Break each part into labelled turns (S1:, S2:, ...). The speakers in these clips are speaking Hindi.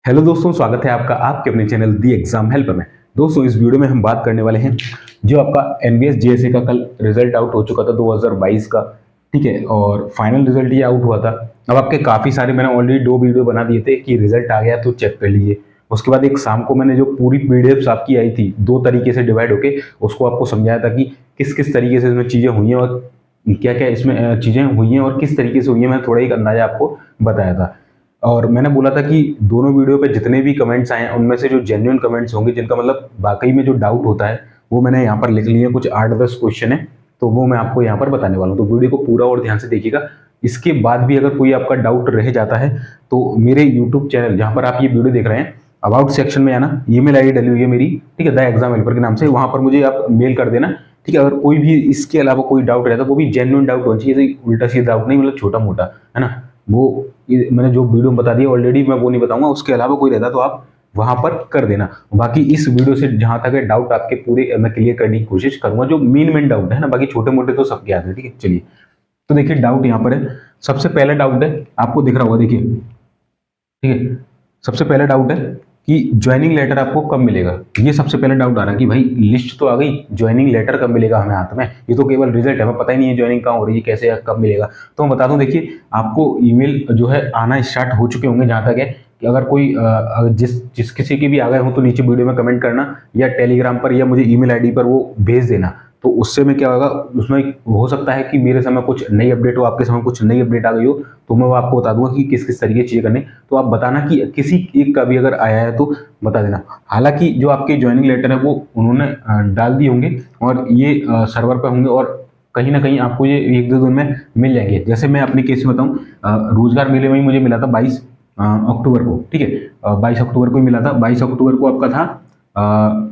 S1: हेलो दोस्तों, स्वागत है आपका आपके अपने चैनल दी एग्जाम हेल्प में। दोस्तों, इस वीडियो में हम बात करने वाले हैं जो आपका एनवीएस जेएसए का कल रिजल्ट आउट हो चुका था 2022 का। ठीक है, और फाइनल रिजल्ट ये आउट हुआ था। अब आपके काफ़ी सारे मैंने ऑलरेडी 2 वीडियो बना दिए थे कि रिजल्ट आ गया तो चेक कर लीजिए। उसके बाद एक शाम को मैंने जो पूरी पीडीएफ आपकी आई थी 2 तरीके से डिवाइड होके उसको आपको समझाया था कि किस किस तरीके से इसमें चीज़ें हुई हैं और क्या क्या इसमें चीज़ें हुई हैं और किस तरीके से हुई हैं। मैंने थोड़ा एक अंदाजा आपको बताया था और मैंने बोला था कि दोनों वीडियो पे जितने भी कमेंट्स आए हैं उनमें से जो जेन्युइन कमेंट्स होंगे, जिनका मतलब वाकई में जो डाउट होता है, वो मैंने यहाँ पर लिख लिए। कुछ 8-10 क्वेश्चन है तो वो मैं आपको यहाँ पर बताने वाला हूँ, तो वीडियो को पूरा और ध्यान से देखिएगा। इसके बाद भी अगर कोई आपका डाउट रह जाता है तो मेरे यूट्यूब चैनल जहाँ पर आप ये वीडियो देख रहे हैं, अबाउट सेक्शन में आना, ईमेल आईडी डली हुई है मेरी, ठीक है, द एग्जाम हेल्पर के नाम से, वहाँ पर मुझे आप मेल कर देना। ठीक है, अगर कोई भी इसके अलावा कोई डाउट रहता है वो भी जेन्युइन डाउट होना चाहिए, उल्टा सीधा डाउट नहीं, मतलब छोटा मोटा, है ना। वो मैंने जो वीडियो में बता दिया ऑलरेडी, मैं वो नहीं बताऊंगा। उसके अलावा कोई रहता तो आप वहां पर कर देना। बाकी इस वीडियो से जहां तक है डाउट आपके पूरे मैं क्लियर करने की कोशिश करूंगा, जो मेन डाउट है ना, बाकी छोटे मोटे तो सबके आते हैं। ठीक है, चलिए। तो देखिए, डाउट यहाँ पर है। सबसे पहला डाउट है, आपको दिख रहा होगा, देखिए, ठीक है। सबसे पहला डाउट है कि ज्वाइनिंग लेटर आपको कब मिलेगा। ये सबसे पहले डाउट आ रहा है कि भाई लिस्ट तो आ गई, ज्वाइनिंग लेटर कब मिलेगा हमें हाथ में। ये तो केवल रिजल्ट है, हमें पता ही नहीं है ज्वाइनिंग कहाँ हो रही है, कैसे है, कब मिलेगा। तो मैं बता दूं, देखिए, आपको ईमेल जो है आना स्टार्ट हो चुके होंगे। जहां तक है कि अगर कोई जिस किसी के भी आ गए हो तो नीचे वीडियो में कमेंट करना, या टेलीग्राम पर या मुझे ईमेल आईडी पर वो भेज देना। तो उससे में क्या होगा, उसमें हो सकता है कि मेरे समय कुछ नई अपडेट हो, आपके समय कुछ नई अपडेट आ गई हो, तो मैं वो आपको बता दूंगा कि किस किस तरीके की चीज़ें करनी। तो आप बताना कि किसी एक का भी अगर आया है तो बता देना। हालांकि जो आपके ज्वाइनिंग लेटर है वो उन्होंने डाल दिए होंगे और ये सर्वर पर होंगे, और कहीं ना कहीं आपको ये 1-2 दिन में मिल जाएंगे। जैसे मैं अपने केस में बताऊँ, रोजगार मेले में ही मुझे मिला था 22 अक्टूबर को। ठीक है, 22 अक्टूबर को ही मिला था। 22 अक्टूबर को आपका था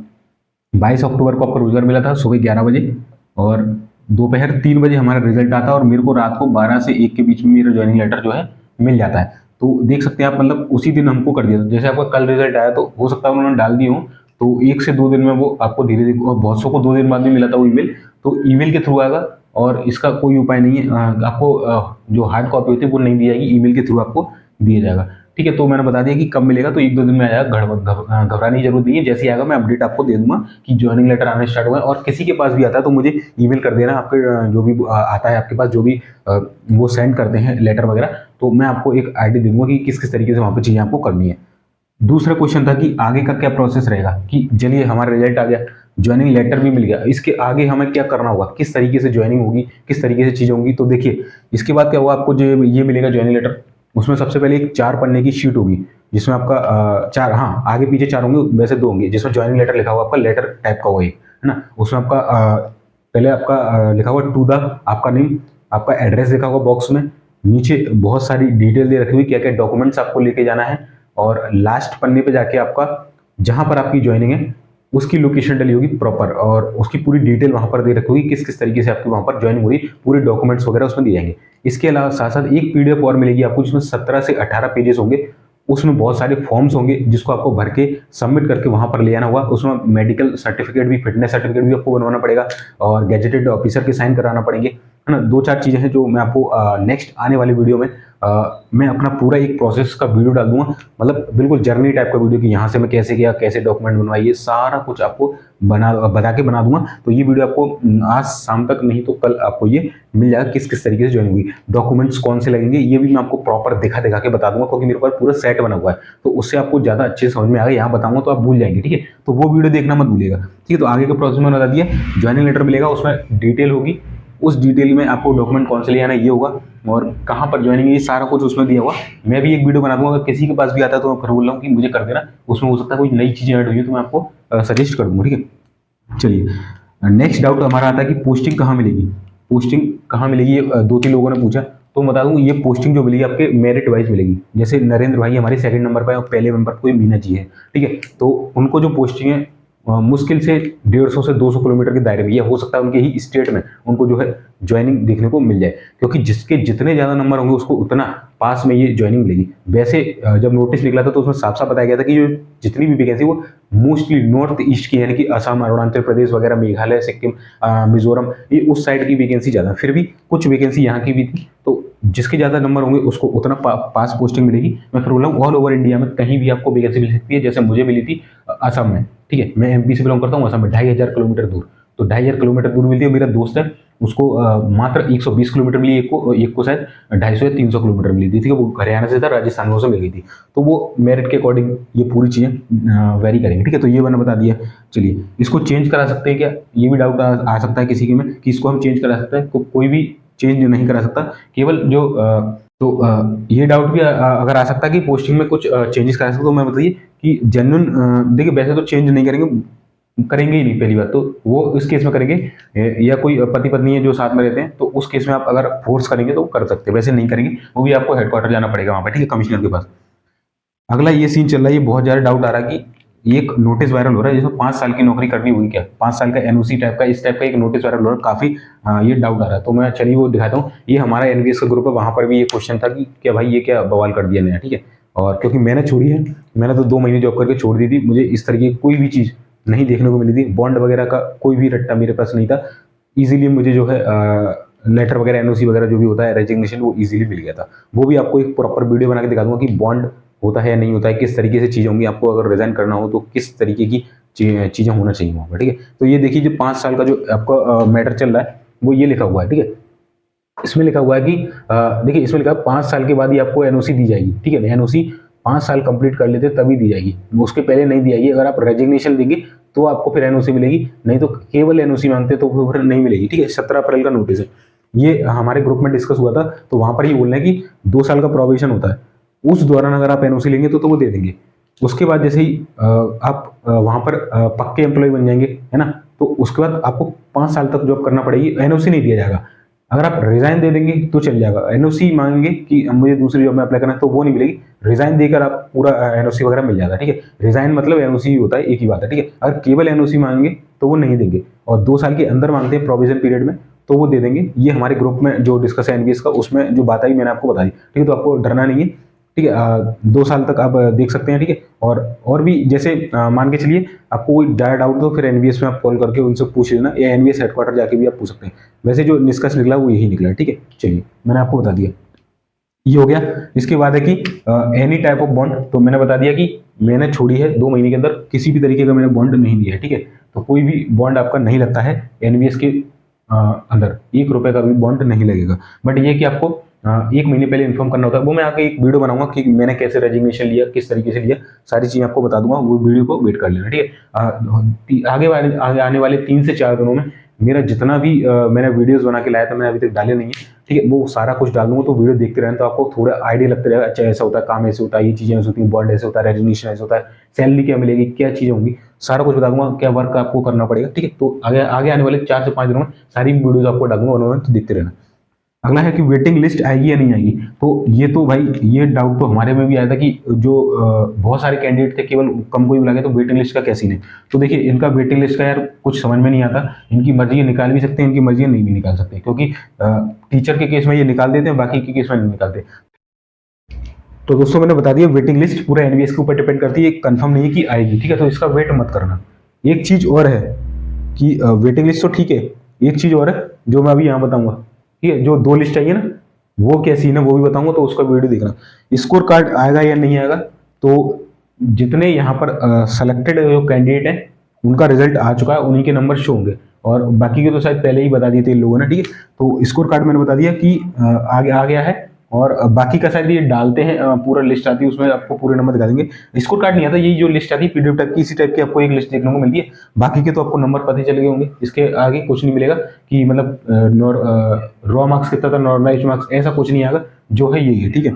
S1: 22 अक्टूबर को आपको रोजगार मिला था सुबह 11 बजे, और दोपहर 3 बजे हमारा रिजल्ट आता है, और मेरे को रात को 12 से 1 के बीच में मेरा ज्वाइनिंग लेटर जो है मिल जाता है। तो देख सकते हैं आप, मतलब उसी दिन हमको कर दिया था। जैसे आपका कल रिजल्ट आया तो हो सकता है उन्होंने डाल दी हो, तो 1 से 2 दिन में वो आपको धीरे धीरे, और बहुत सौ को 2 दिन बाद में मिला था वो ईमेल, तो ईमेल के थ्रू आएगा। और इसका कोई उपाय नहीं है, आपको जो हार्ड कॉपी होती है वो नहीं दी जाएगी, ईमेल के थ्रू आपको दिया जाएगा। ठीक है, तो मैंने बता दिया कि कब मिलेगा, तो 1-2 दिन में आ जाएगा। घबराने की जरूरत नहीं है, जैसे ही आएगा मैं अपडेट आपको दे दूंगा कि ज्वाइनिंग लेटर आना स्टार्ट हुआ है। और किसी के पास भी आता है तो मुझे ईमेल कर देना, आपके जो भी आता है आपके पास, जो भी वो सेंड करते हैं लेटर वगैरह, तो मैं आपको एक आईडी दे दूंगा कि किस किस तरीके से वहाँ पर चीज़ें आपको करनी है। दूसरा क्वेश्चन था कि आगे का क्या प्रोसेस रहेगा, कि चलिए हमारा रिजल्ट आ गया, ज्वाइनिंग लेटर भी मिल गया, इसके आगे हमें क्या करना होगा, किस तरीके से ज्वाइनिंग होगी, किस तरीके से चीज़ें होंगी। तो देखिए, इसके बाद क्या होगा, आपको जो ये मिलेगा ज्वाइनिंग लेटर, उसमें सबसे पहले एक 4 पन्ने की शीट होगी, जिसमें आपका चार, हाँ, आगे पीछे 4 होंगे, वैसे 2 होंगे, जिसमें ज्वाइनिंग लेटर लिखा हुआ, आपका लेटर टाइप का होगा, है ना। उसमें आपका पहले आपका लिखा हुआ टू द, आपका नेम, आपका एड्रेस लिखा हुआ बॉक्स में, नीचे बहुत सारी डिटेल दे रखी हुई, क्या क्या डॉक्यूमेंट्स आपको लेके जाना है, और लास्ट पन्ने पे जाके आपका जहां पर आपकी ज्वाइनिंग है उसकी लोकेशन डली होगी प्रॉपर, और उसकी पूरी डिटेल वहां पर दे रखी होगी, किस किस तरीके से आपकी वहां पर ज्वाइनिंग हुई, पूरे डॉक्यूमेंट्स वगैरह उसमें दिए जाएंगे। इसके अलावा साथ साथ एक पीडीएफ और मिलेगी आपको, जिसमें 17 से 18 पेजेस होंगे। उसमें बहुत सारे फॉर्म्स होंगे जिसको आपको भर के सबमिट करके वहां पर ले आना होगा। उसमें मेडिकल सर्टिफिकेट भी, फिटनेस सर्टिफिकेट भी आपको बनवाना पड़ेगा, और गैजेटेड ऑफिसर के साइन कराना पड़ेंगे, है ना। 2-4 चीजें हैं जो मैं आपको नेक्स्ट आने वाली वीडियो में मैं अपना पूरा एक प्रोसेस का वीडियो डाल दूंगा, मतलब बिल्कुल जर्नी टाइप का वीडियो, कि यहाँ से मैं कैसे गया, कैसे डॉक्यूमेंट बनवाए, ये सारा कुछ आपको बता के बना दूंगा। तो ये वीडियो आपको आज शाम तक नहीं तो कल आपको ये मिल जाएगा, किस किस तरीके से ज्वाइन हुई, डॉक्यूमेंट्स कौन से लगेंगे, ये भी मैं आपको प्रॉपर दिखा के बता दूंगा, क्योंकि मेरे पास पूरा सेट बना हुआ है, तो उससे आपको ज्यादा अच्छे समझ में आएगा। यहाँ बताऊंगा तो आप भूल जाएंगे, ठीक है। तो वो वीडियो देखना मत भूलिएगा, ठीक है। तो आगे का प्रोसेस मैंने बता दिया, ज्वाइनिंग लेटर मिलेगा, उसमें डिटेल होगी, उस डिटेल में आपको डॉक्यूमेंट कौन से ले आना ये होगा, और कहाँ पर ज्वाइनिंग है ये सारा कुछ उसमें दिया हुआ। मैं भी एक वीडियो बना दूंगा, अगर किसी के पास भी आता है तो मैं फिर बोल रहा हूँ कि मुझे कर देना, उसमें हो सकता है कोई नई चीजें ऐड हुई है तो मैं आपको सजेस्ट कर दूंगा, ठीक है। चलिए, नेक्स्ट डाउट हमारा आता है कि पोस्टिंग कहाँ मिलेगी। पोस्टिंग कहाँ मिलेगी, ये 2-3 लोगों ने पूछा, तो मैं बता दूं, ये पोस्टिंग जो मिलेगी आपके मेरिट वाइज मिलेगी। जैसे नरेंद्र भाई हमारे 2nd नंबर पर, और पहले नंबर पर कोई मीना जी है, ठीक है। तो उनको जो पोस्टिंग है मुश्किल से 150 से 200 किलोमीटर के दायरे में, यह हो सकता है उनके ही स्टेट में उनको जो है ज्वाइनिंग देखने को मिल जाए, क्योंकि जिसके जितने ज्यादा नंबर होंगे उसको उतना पास में ये ज्वाइनिंग मिलेगी। वैसे जब नोटिस निकला था तो उसमें साफ साफ बताया गया था कि जो जितनी भी वैकेंसी वो मोस्टली नॉर्थ ईस्ट की, यानी कि असम, अरुणाचल प्रदेश वगैरह, मेघालय, सिक्किम, मिजोरम, ये उस साइड की वैकेंसी ज़्यादा। फिर भी कुछ वैकेंसी यहाँ की भी थी, तो जिसके ज़्यादा नंबर होंगे उसको उतना पास पोस्टिंग मिलेगी। मैं फिर बोला ऑल ओवर इंडिया में कहीं भी आपको वैकेंसी मिल सकती है। जैसे मुझे मिली थी असम में, ठीक है, मैं एमपी से बिलोंग करता हूँ, असम में 2500 किलोमीटर दूर, तो 2500 किलोमीटर दूर मिलती है। मेरा दोस्त है उसको मात्र 120 किलोमीटर मिली, एक को शायद 250 या 300 किलोमीटर मिली थी, ठीक है, वो हरियाणा से था, राजस्थान में उसे मिल गई थी। तो वो मेरिट के अकॉर्डिंग ये पूरी चीज़ें वेरी करेंगे, ठीक है। तो ये मैंने बता दिया। चलिए, इसको चेंज करा सकते हैं क्या, ये भी डाउट आ सकता है किसी के में कि इसको हम चेंज करा सकते हैं। कोई भी चेंज नहीं करा सकता, केवल जो ये डाउट भी अगर आ सकता है कि पोस्टिंग में कुछ चेंजेस करा सकते हो, तो मैं बताइए कि जेन्युइन, देखिए वैसे तो चेंज नहीं करेंगे ही नहीं, पहली बात तो वो इस केस में करेंगे, या कोई पति पत्नी है जो साथ में रहते हैं, तो उस केस में आप अगर फोर्स करेंगे तो कर सकते हैं, वैसे नहीं करेंगे, वो भी आपको हेडक्वार्टर जाना पड़ेगा वहाँ पे, ठीक है, कमिश्नर के पास। अगला ये सीन चल रहा है, ये बहुत ज़्यादा डाउट आ रहा है कि एक नोटिस वायरल हो रहा है जिसमें 5 साल की नौकरी करनी हुई, क्या 5 साल का एनओसी टाइप का, इस टाइप का एक नोटिस वायरल हो रहा है, काफ़ी ये डाउट आ रहा है। तो मैं चलिए वो दिखाता हूँ। ये हमारा एनवीएस का ग्रुप है, वहाँ पर भी ये क्वेश्चन था कि क्या भाई ये क्या बवाल कर दिया नया, ठीक है। और क्योंकि मैंने छोड़ी है, मैंने तो 2 महीने जॉब करके छोड़ दी थी, मुझे इस तरीके की कोई भी चीज़ नहीं देखने को मिली थी, बॉन्ड वगैरह का कोई भी रट्टा मेरे पास नहीं था। इजीली मुझे जो है लेटर वगैरह, एनओसी वगैरह जो भी होता है, रेजिग्नेशन, वो इजीली मिल गया था। वो भी आपको एक प्रॉपर वीडियो बना के दिखा दूंगा कि बॉन्ड होता है या नहीं होता है, किस तरीके से चीज़ें होंगी, आपको अगर रिजाइन करना हो तो किस तरीके की चीज़ें होना चाहिए वहाँ पर, ठीक है। तो ये देखिए, जो 5 साल का जो आपका मैटर चल रहा है वो ये लिखा हुआ है, ठीक है। इसमें लिखा हुआ है कि देखिए, इसमें लिखा है 5 साल के बाद ही आपको एनओसी दी जाएगी, ठीक है। एनओसी 5 साल कंप्लीट कर लेते तभी दी जाएगी, उसके पहले नहीं दी जाएगी। अगर आप रेजिग्नेशन देंगे तो आपको फिर एनओसी मिलेगी, नहीं तो केवल एनओसी मांगते तो फिर नहीं मिलेगी, ठीक है। 17 अप्रैल का नोटिस है, ये हमारे ग्रुप में डिस्कस हुआ था। तो वहां पर ये बोल रहे हैं कि 2 साल का प्रोविजन होता है, उस दौरान अगर आप एनओसी लेंगे तो वो दे देंगे। उसके बाद जैसे ही आप वहां पर पक्के एम्प्लॉय बन जाएंगे, है ना, तो उसके बाद आपको 5 साल तक जॉब करना पड़ेगी, एनओसी नहीं दिया जाएगा। अगर आप रिजाइन दे देंगे तो चल जाएगा, एनओसी मांगेंगे कि मुझे दूसरी जॉब में अप्लाई करना है तो वो नहीं मिलेगी। रिजाइन देकर आप पूरा एनओसी वगैरह मिल जाएगा, ठीक है। रिजाइन मतलब एनओसी होता है, एक ही बात है, ठीक है। अगर केवल एनओसी मांगेंगे तो वो नहीं देंगे, और 2 साल के अंदर मांगते हैं प्रोविजन पीरियड में तो वो दे देंगे। ये हमारे ग्रुप में जो डिस्कस है एनबीएस का, उसमें जो बात आई मैंने आपको बता दी, ठीक है। तो आपको डरना नहीं है, ठीक है। 2 साल तक आप देख सकते हैं, ठीक है। और भी जैसे मान के चलिए आपको कोई ज़्यादा डाउट हो, फिर एनबीएस में आप कॉल करके उनसे पूछ लेना, या एनबीएस हेडक्वार्टर जाके भी आप पूछ सकते हैं। वैसे जो निष्कर्ष निकला वो यही निकला, ठीक है। चलिए, मैंने आपको बता दिया, ये हो गया। इसके बाद है कि एनी टाइप ऑफ बॉन्ड, तो मैंने बता दिया कि मैंने छोड़ी है 2 महीने के अंदर, किसी भी तरीके का मैंने बॉन्ड नहीं दिया है, ठीक है। तो कोई भी बॉन्ड आपका नहीं लगता है एनबीएस के अंदर, 1 रुपए का भी बॉन्ड नहीं लगेगा। बट ये कि आपको 1 महीने पहले इन्फॉर्म करना होता है, वो मैं आगे एक वीडियो बनाऊंगा कि मैंने कैसे रेजिग्नेशन लिया, किस तरीके से लिया, सारी चीजें आपको बता दूंगा, वो वीडियो को वेट कर लेना, ठीक है। आगे आने वाले 3 से 4 दिनों में मेरा जितना भी मैंने वीडियोस बना के लाया था, मैंने अभी तक डाले नहीं है, ठीक है, वो सारा कुछ डाल दूंगा। तो वीडियो देखते रहना, तो आपको थोड़ा आइडिया लगता रहेगा, अच्छा ऐसा होता है, काम ऐसे होता है, ये चीजें ऐसे होती हैं, बॉन्ड ऐसे होता है, रेजिग्नेशन ऐसे होता है, सैलरी क्या मिलेगी, क्या चीजें होंगी, सारा कुछ बता दूंगा, क्या वर्क आपको करना पड़ेगा, ठीक है। तो आगे आने वाले 4 से 5 दिनों में सारी वीडियोज आपको डालूंगा उन्होंने, तो देखते रहना। अगला है कि वेटिंग लिस्ट आएगी या नहीं आएगी। तो ये तो भाई, ये डाउट तो हमारे में भी आया था कि जो बहुत सारे कैंडिडेट थे, केवल कम कोई बुला गया, तो वेटिंग लिस्ट का क्या सीन है। तो देखिए, इनका वेटिंग लिस्ट का यार कुछ समझ में नहीं आता। इनकी मर्जी ये निकाल भी सकते हैं, इनकी मर्जी नहीं भी निकाल सकते, क्योंकि टीचर के केस में ये निकाल देते हैं, बाकी के केस में नहीं निकालते। तो दोस्तों, मैंने बता दिया, वेटिंग लिस्ट पूरा एनवीएस के ऊपर डिपेंड करती है, कंफर्म नहीं है कि आएगी, ठीक है। तो इसका वेट मत करना। एक चीज और है कि वेटिंग लिस्ट तो ठीक है, एक चीज और है जो मैं अभी यहाँ बताऊंगा, ठीक है। जो 2 लिस्ट आई है ना, वो क्या सीन है वो भी बताऊंगा, तो उसका वीडियो देखना। स्कोर कार्ड आएगा या नहीं आएगा, तो जितने यहाँ पर सेलेक्टेड जो कैंडिडेट है उनका रिजल्ट आ चुका है, उन्हीं के नंबर शो होंगे, और बाकी के तो शायद पहले ही बता दिए थे इन लोगों ने, ठीक है। तो स्कोर कार्ड मैंने बता दिया कि आगे आ गया है, और बाकी का शायद ये डालते हैं, पूरा लिस्ट आती है, उसमें आपको पूरे नंबर दिखा देंगे। स्कोर कार्ड नहीं आता, यही जो लिस्ट आती है पीडीएफ टाइप की, इसी टाइप की आपको एक लिस्ट देखने को मिलती है। बाकी के तो आपको नंबर पता चल गए होंगे, इसके आगे कुछ नहीं मिलेगा कि मतलब रॉ मार्क्स कितना था, नॉर्मलाइज मार्क्स, ऐसा कुछ नहीं आएगा, जो है यही है, ठीक है।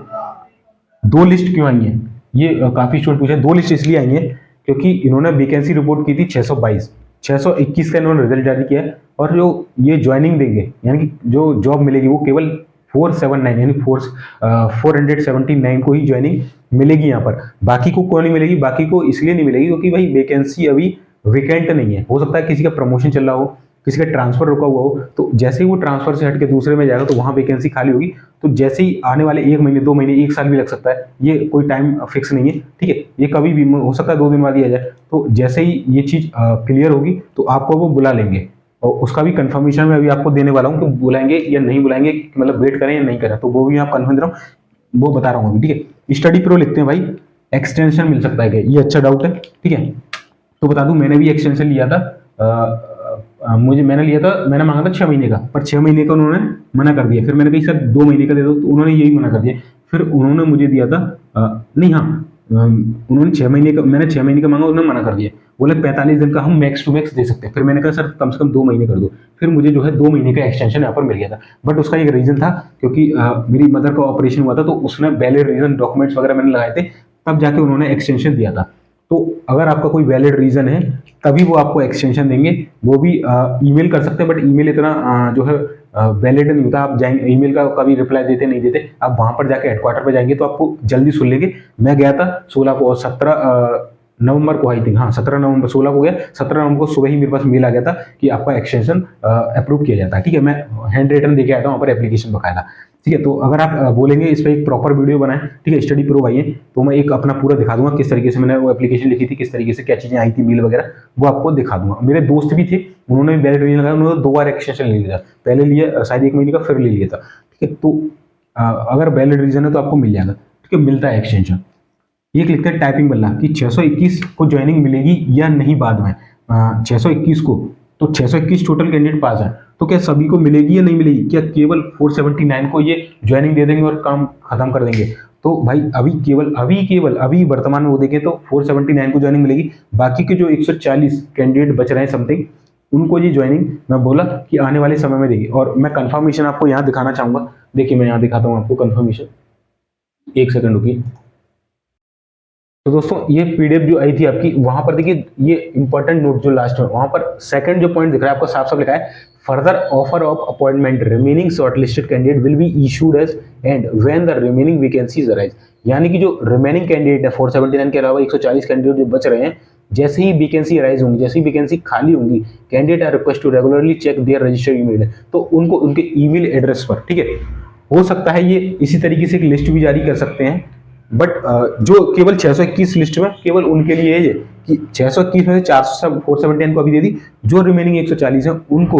S1: 2 लिस्ट क्यों आई है, ये काफी स्टूडेंट पूछे। 2 लिस्ट इसलिए आई है क्योंकि इन्होंने वैकेंसी रिपोर्ट की थी 622, 621 का इन्होंने रिजल्ट जारी किया है, और जो ये ज्वाइनिंग देंगे, यानी कि जो जॉब मिलेगी, वो केवल 479 यानी 479 को ही ज्वाइनिंग मिलेगी यहाँ पर। बाकी को क्यों नहीं मिलेगी, बाकी को इसलिए नहीं मिलेगी क्योंकि भाई वैकेंसी अभी वेकेंट नहीं है। हो सकता है किसी का प्रमोशन चल रहा हो, किसी का ट्रांसफर रुका हुआ हो, तो जैसे ही वो ट्रांसफर से हट के दूसरे में जाएगा तो वहाँ वैकेंसी खाली होगी। तो जैसे ही आने वाले 1 महीने 2 महीने 1 साल भी लग सकता है, ये कोई टाइम फिक्स नहीं है, ठीक है, ये कभी भी हो सकता है 2 दिन बाद ही आ जाए। तो जैसे ही ये चीज़ क्लियर होगी तो आपको वो बुला लेंगे, और उसका भी कंफर्मेशन मैं अभी आपको देने वाला हूँ, तो बुलाएंगे या नहीं बुलाएंगे, मतलब वेट करें या नहीं करें, तो वो भी आप कंफर्म दे रहा हूँ, वो बता रहा हूँ अभी, ठीक है। स्टडी प्रो लिखते हैं भाई, एक्सटेंशन मिल सकता है क्या, ये अच्छा डाउट है, ठीक है। तो बता दूं, मैंने भी एक्सटेंशन लिया था, मैंने मांगा था 6 महीने का, पर 6 महीने का उन्होंने मना कर दिया। फिर मैंने कहा सर 2 महीने का दे दो, तो उन्होंने यही मना कर दिया। फिर उन्होंने मुझे दिया था नहीं, हाँ, उन्होंने 6 महीने का, मैंने 6 महीने का मांगा, उन्होंने मना कर दिया। बोले 45 दिन का हम मैक्स टू मैक्स दे सकते हैं। फिर मैंने कहा सर कम से कम 2 महीने कर दो। फिर मुझे जो है 2 महीने का एक्सटेंशन यहाँ पर मिल गया था। बट उसका एक रीजन था, क्योंकि मेरी मदर का ऑपरेशन हुआ था, तो उसने वैलिड रीजन डॉक्यूमेंट्स वगैरह मैंने लगाए थे, तब जाके उन्होंने एक्सटेंशन दिया था। तो अगर आपका कोई वैलिड रीजन है तभी वो आपको एक्सटेंशन देंगे। वो भी ईमेल कर सकते हैं, बट ईमेल इतना जो है वैलिड नहीं होता। आप जाएंगे, ईमेल का कभी रिप्लाई देते नहीं देते, आप वहां पर जाके हेडक्वार्टर पे जाएंगे तो आपको जल्दी सुन लेंगे। मैं गया था 16 को, और 17 नवंबर को, आई थिंक, हाँ 17 नवंबर, 16 को गया, 17 नवंबर को सुबह ही मेरे पास मेल आ गया था कि आपका एक्सटेंशन अप्रूव किया जाता है, ठीक है। मैं हैंड रिटन देके आया था वहाँ पर एप्लीकेशन बकायदा, ठीक है। तो अगर आप बोलेंगे इस पर एक प्रॉपर वीडियो बनाए, ठीक है, स्टडी प्रो भाई है, तो मैं एक अपना पूरा दिखा दूंगा किस तरीके से मैंने वो एप्लीकेशन लिखी थी, किस तरीके से क्या चीजें आई थी, मेल वगैरह, वो आपको दिखा दूंगा। मेरे दोस्त भी थे, उन्होंने भी वैलिड रीजन लगाया, उन्होंने 2 बार एक्सटेंशन ले लिया, पहले लिया शायद 1 महीने का, फिर ले लिया था, ठीक है। तो अगर वैलिड रीजन है तो आपको मिल जाएगा, ठीक है, मिलता है एक्सटेंशन। एक लिखते हैं टाइपिंग बल्ला कि 621 को ज्वाइनिंग मिलेगी या नहीं बाद में, 621 को, तो 621 टोटल कैंडिडेट पास है, तो क्या सभी को मिलेगी या नहीं मिलेगी, क्या केवल 479 को ये ज्वाइनिंग दे देंगे और काम खत्म कर देंगे। तो भाई अभी वर्तमान में वो देखें तो 479 को ज्वाइनिंग मिलेगी, बाकी के जो 140 कैंडिडेट बच रहे हैं समथिंग, उनको ये ज्वाइनिंग मैं बोला कि आने वाले समय में देगी। और मैं कंफर्मेशन आपको यहाँ दिखाना चाहूंगा, देखिए मैं यहाँ दिखाता हूँ आपको कंफर्मेशन, 1 सेकंड रुकिए। तो दोस्तों ये पीडीएफ जो आई थी आपकी, वहां पर देखिए ये इंपॉर्टेंट नोट जो लास्ट में, वहां पर सेकंड जो पॉइंट दिख रहा है आपको, साफ साफ लिखा है, further offer of appointment remaining shortlisted candidate will be issued as and when the remaining vacancies arise. यानी कि जो रिमेनिंग कैंडिडेट है 479 के अलावा 140 कैंडिडेट जो बच रहे हैं, जैसे ही वैकेंसी अराइज होंगी, जैसे ही वैकेंसी खाली होंगी, candidate are request to regularly check their registered email, तो उनको उनके ईमेल एड्रेस पर, ठीक है, हो सकता है ये इसी तरीके से एक लिस्ट भी जारी कर सकते हैं। बट जो केवल 621 लिस्ट में केवल उनके लिए है ये कि 621 में से 479 को अभी दे दी, जो रिमेनिंग 140 है उनको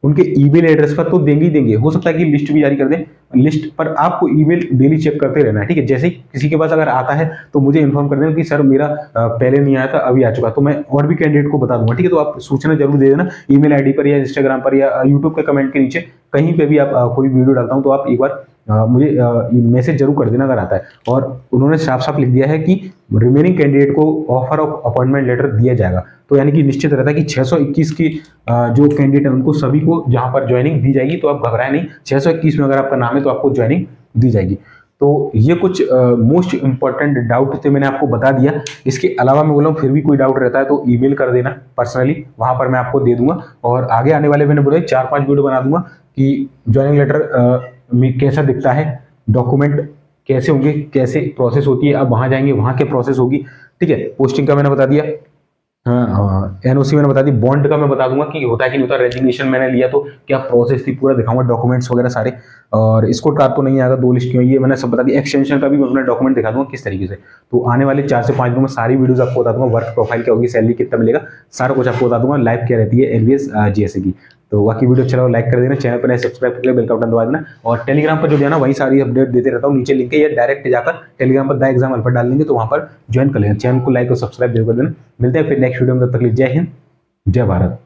S1: उनके ईमेल एड्रेस पर तो देंगे ही देंगे। हो सकता है कि लिस्ट भी जारी कर दें, लिस्ट पर आपको ईमेल डेली चेक करते रहना है, ठीक है। जैसे ही किसी के पास अगर आता है तो मुझे इन्फॉर्म कर देना कि सर मेरा पहले नहीं आया था, अभी आ चुका, तो मैं और भी कैंडिडेट को बता दूंगा, ठीक है। तो आप सूचना जरूर दे देना ईमेल आईडी पर या इंस्टाग्राम पर या यूट्यूब के कमेंट के नीचे, कहीं पे भी आप कोई वीडियो डालता हूँ तो आप एक बार मुझे मैसेज जरूर कर देना अगर आता है। और उन्होंने साफ साफ लिख दिया है कि रिमेनिंग कैंडिडेट को ऑफर ऑफ अपॉइंटमेंट लेटर दिया जाएगा, तो यानी कि निश्चित रहता है कि 621 की जो कैंडिडेट है उनको सभी को जहां पर ज्वाइनिंग दी जाएगी, तो आप घबराएं नहीं, 621 में अगर आपका नाम है तो आपको ज्वाइनिंग दी जाएगी। तो ये कुछ मोस्ट इंपॉर्टेंट डाउट थे, मैंने आपको बता दिया। इसके अलावा मैं बोला हूँ फिर भी कोई डाउट रहता है तो ईमेल कर देना पर्सनली, वहां पर मैं आपको दे दूंगा। और आगे आने वाले मैंने बोला 4-5 वीडियो बना दूंगा कि ज्वाइनिंग लेटर में कैसा दिखता है, डॉक्यूमेंट कैसे होंगे, कैसे प्रोसेस होती है, आप वहां जाएंगे वहां क्या प्रोसेस होगी, ठीक है। पोस्टिंग का मैंने बता दिया, एनओसी मैंने बता दी, बॉन्ड का मैं बता दूंगा कि होता है कि नहीं होता, रेजिग्नेशन मैंने लिया तो क्या प्रोसेस थी, पूरा दिखाऊंगा, डॉक्यूमेंट्स वगैरह सारे। और स्कोर कार्ड तो नहीं आएगा, 2 लिस्ट क्यों, ये मैंने सब बता दिया। एक्सटेंशन का भी मैं अपना डॉक्यूमेंट दिखा दूंगा किस तरीके से। तो आने वाले 4 से 5 दिन में सारी वीडियोस आपको बता दूंगा, वर्क प्रोफाइल क्या होगी, सैलरी कितना मिलेगा, सारा कुछ आपको बता दूंगा, लाइव क्या रहती है एनवीएस जीएसए की। तो बाकी वीडियो अच्छा लगा लाइक कर देना, चैनल पर नए सब्सक्राइब करके बेल का बटन दबा देना, और टेलीग्राम पर जो है ना वही सारी अपडेट देते रहता हूँ, नीचे लिंक है, या डायरेक्ट जाकर टेलीग्राम पर द एग्जाम अल्फा डाल देंगे तो वहां पर ज्वाइन कर लेना। चैनल को लाइक और सब्सक्राइब जरूर कर देना। मिलते हैं फिर नेक्स्ट वीडियो में, तब तक के लिए जय हिंद, जय भारत।